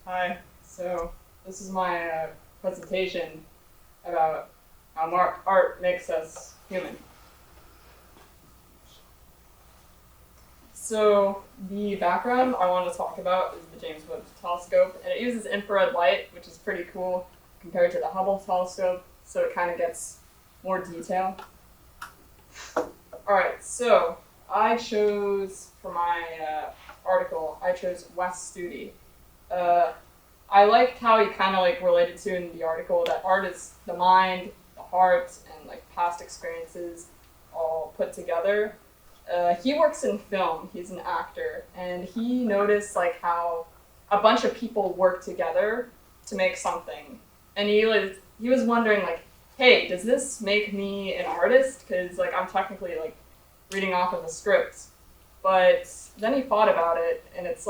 Hi, so this is my presentation about how art makes us human. So the background I want to talk about is the James Webb Telescope, and it uses infrared light, which is pretty cool compared to the Hubble telescope, so it kind of gets more detail. Alright, so I chose, for my article, I chose Wes Studi. I liked how he kind of related to in the article that art is the mind, the heart, and past experiences all put together. He works in film. He's an actor, and he noticed how a bunch of people work together to make something, and he was wondering hey, does this make me an artist? Because I'm technically reading off of a script, but then he thought about it, and it's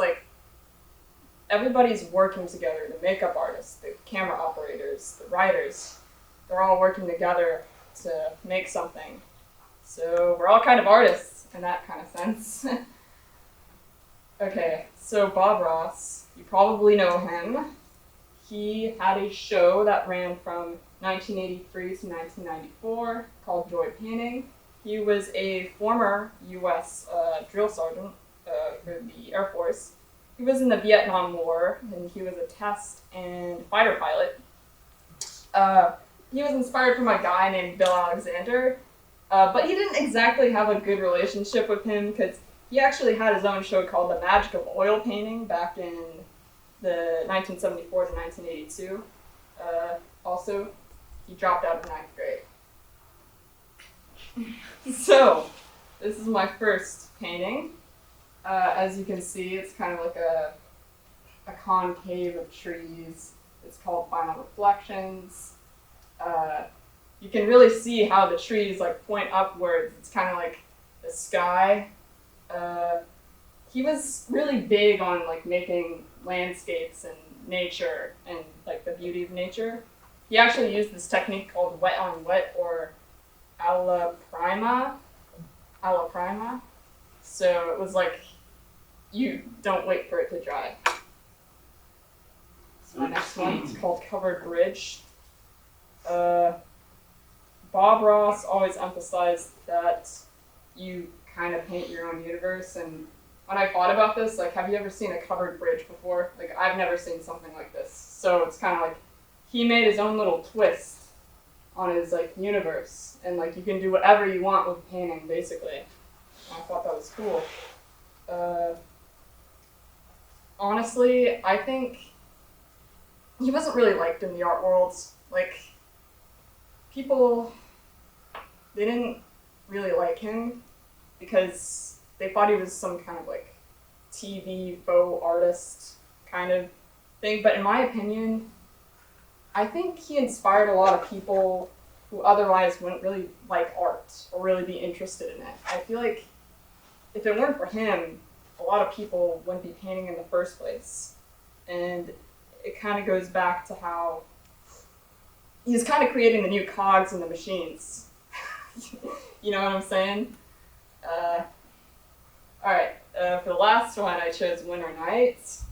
everybody's working together. The makeup artists, the camera operators, the writers, they're all working together to make something. So we're all kind of artists in that kind of sense. Okay, so Bob Ross, you probably know him. He had a show that ran from 1983 to 1994 called Joy Painting. He was a former U.S. Drill sergeant for the Air Force. He was in the Vietnam War, and he was a test and fighter pilot. He was inspired from a guy named Bill Alexander, but he didn't exactly have a good relationship with him because he actually had his own show called The Magic of Oil Painting back in the 1974 to 1982. Also, he dropped out of 9th grade. So, this is my first painting. As you can see, it's kind of like a concave of trees. It's called Final Reflections. You can really see how the trees point upwards. It's kind of like the sky. He was really big on making landscapes and nature and the beauty of nature. He actually used this technique called wet on wet, or alla prima. So it was you don't wait for it to dry. So my next one is called Covered Bridge. Bob Ross always emphasized that you kind of paint your own universe, and when I thought about this, have you ever seen a covered bridge before? I've never seen something like this. So it's kind of he made his own little twist on his universe, and you can do whatever you want with painting, basically. And I thought that was cool. Honestly, I think he wasn't really liked in the art world. People, they didn't really like him because they thought he was some kind of TV faux artist kind of thing. But in my opinion, I think he inspired a lot of people who otherwise wouldn't really like art or really be interested in it. I feel like if it weren't for him, a lot of people wouldn't be painting in the first place. And it kind of goes back to how he's kind of creating the new cogs in the machines. You know what I'm saying? Alright, for the last one, I chose Winter Nights.